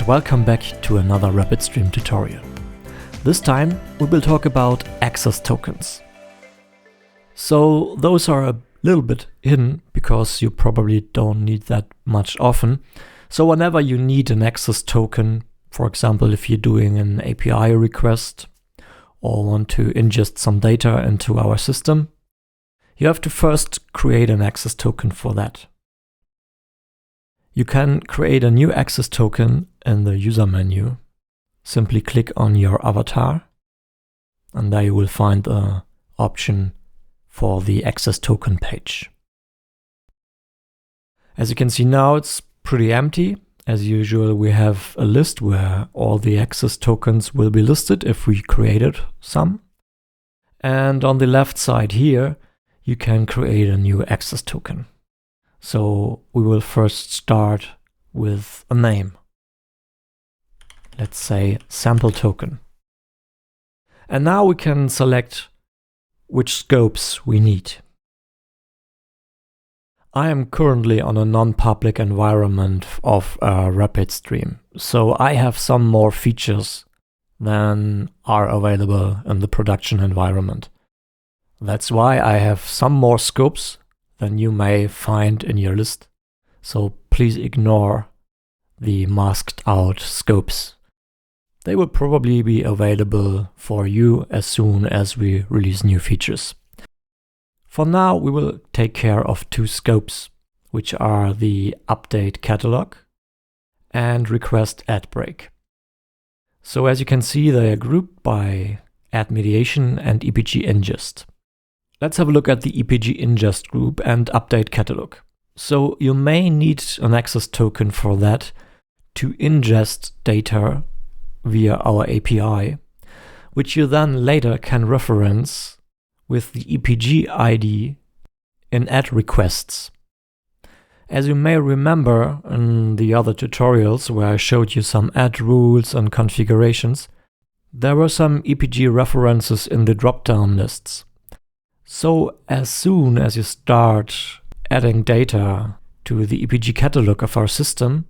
welcome back to another RapidStream tutorial. This time we will talk about access tokens. So those are a little bit hidden because you probably don't need that much often. So whenever you need an access token, for example if you're doing an API request or want to ingest some data into our system, you have to first create an access token for that. You can create a new access token in the user menu. Simply click on your avatar and there you will find the option for the access token page. As you can see now, it's pretty empty. As usual, we have a list where all the access tokens will be listed if we created some. And on the left side here, you can create a new access token. So we will first start with a name. Let's say sample token. And now we can select which scopes we need. I am currently on a non-public environment of RapidStream, so I have some more features than are available in the production environment. That's why I have some more scopes than you may find in your list, so please ignore the masked out scopes. They will probably be available for you as soon as we release new features. For now, we will take care of two scopes, which are the update catalog and request add break. So as you can see, they are grouped by add mediation and EPG ingest. Let's have a look at the EPG ingest group and update catalog. So you may need an access token for that to ingest data via our API, which you then later can reference with the EPG ID in add requests. As you may remember in the other tutorials where I showed you some add rules and configurations, there were some EPG references in the drop-down lists. So as soon as you start adding data to the EPG catalog of our system,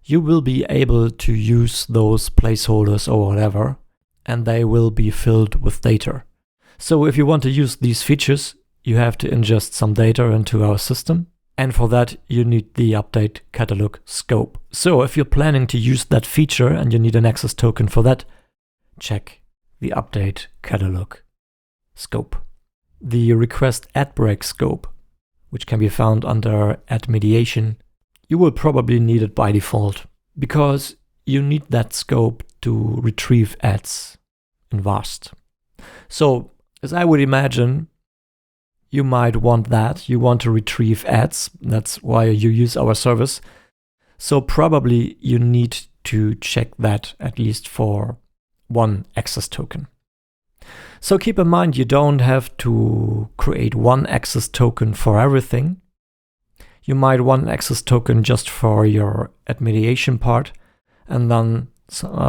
you will be able to use those placeholders or whatever, and they will be filled with data. So if you want to use these features, you have to ingest some data into our system, and for that you need the update catalog scope. So if you're planning to use that feature and you need an access token for that, check the update catalog scope. The request add break scope, which can be found under add mediation, you will probably need it by default because you need that scope to retrieve adds in VAST. So as I would imagine, you might want that. You want to retrieve adds. That's why you use our service. So probably you need to check that at least for one access token. So keep in mind, you don't have to create one access token for everything. You might want an access token just for your add mediation part, and then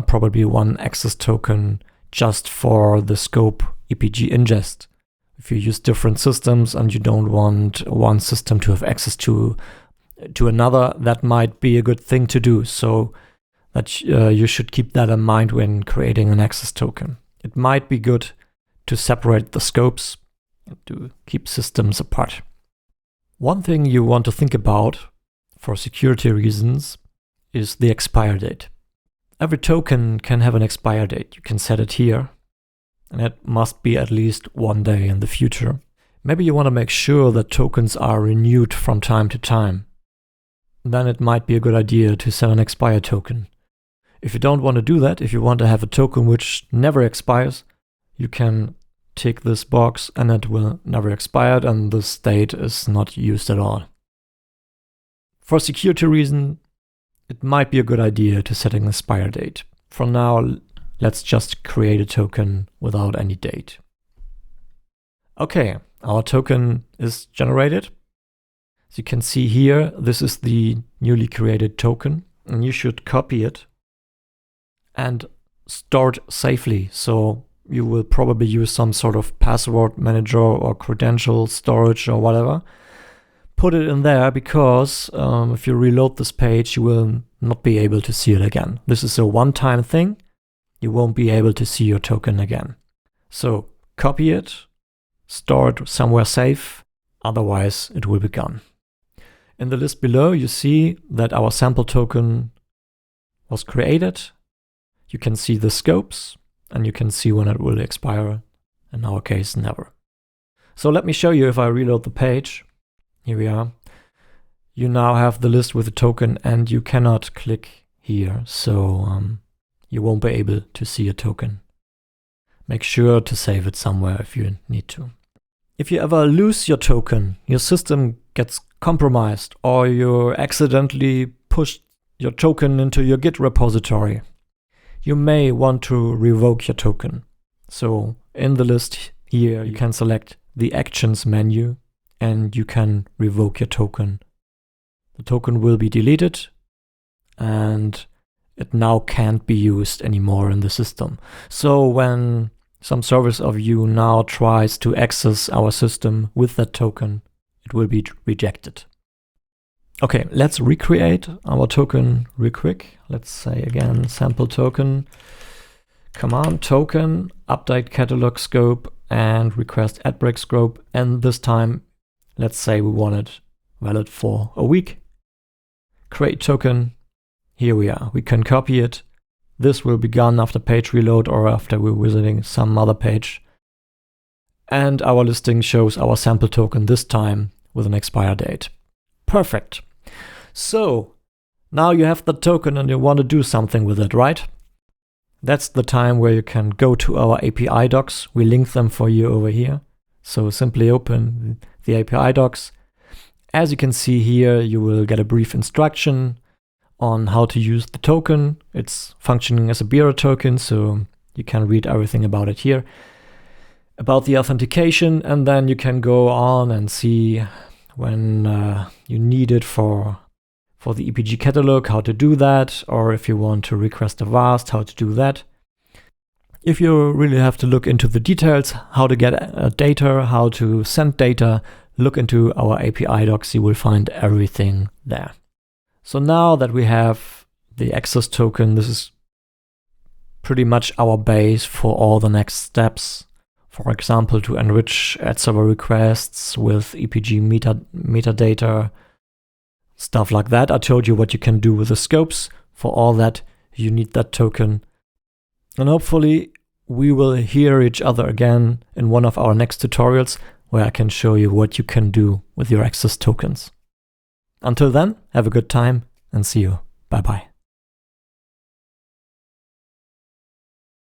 probably one access token just for the scope EPG ingest. If you use different systems and you don't want one system to have access to another, that might be a good thing to do. So that you should keep that in mind when creating an access token. It might be good to separate the scopes and to keep systems apart. One thing you want to think about for security reasons is the expire date. Every token can have an expire date. You can set it here, and it must be at least one day in the future. Maybe you want to make sure that tokens are renewed from time to time. Then it might be a good idea to set an expire token. If you don't want to do that, if you want to have a token which never expires, you can tick this box and it will never expire and this date is not used at all. For security reason, it might be a good idea to set an expire date. For now, let's just create a token without any date. Okay, our token is generated. As you can see here, this is the newly created token, and you should copy it and store it safely. So you will probably use some sort of password manager or credential storage or whatever. put it in there because if you reload this page, you will not be able to see it again. This is a one-time thing. You won't be able to see your token again. So copy it, store it somewhere safe, otherwise it will be gone. In the list below, you see that our sample token was created. You can see the scopes and you can see when it will expire. In our case, never. So let me show you if I reload the page. Here we are. You now have the list with the token and you cannot click here. So you won't be able to see a token. Make sure to save it somewhere if you need to. If you ever lose your token, your system gets compromised, or you accidentally pushed your token into your Git repository, you may want to revoke your token. So in the list here, you can select the Actions menu and you can revoke your token. The token will be deleted and it now can't be used anymore in the system. So when some service of you now tries to access our system with that token, it will be rejected. Okay, let's recreate our token real quick. Let's say again, sample token, command token, update catalog scope, and request add break scope. And this time, let's say we want it valid for a week. Create token. Here we are. We can copy it. This will be gone after page reload or after we're visiting some other page. And our listing shows our sample token this time with an expire date. Perfect. So now you have the token and you want to do something with it, right? That's the time where you can go to our API docs. We link them for you over here. So simply open the API docs. As you can see here, you will get a brief instruction on how to use the token. It's functioning as a bearer token, so you can read everything about it here. About the authentication, and then you can go on and see when you need it for the EPG catalog, how to do that, or if you want to request a VAST, how to do that. If you really have to look into the details, how to get data, how to send data, look into our API docs, you will find everything there. So now that we have the access token, this is pretty much our base for all the next steps. For example, to enrich ad server requests with EPG metadata, stuff like that. I told you what you can do with the scopes. For all that, you need that token. And hopefully we will hear each other again in one of our next tutorials where I can show you what you can do with your access tokens. Until then, have a good time and see you. Bye bye.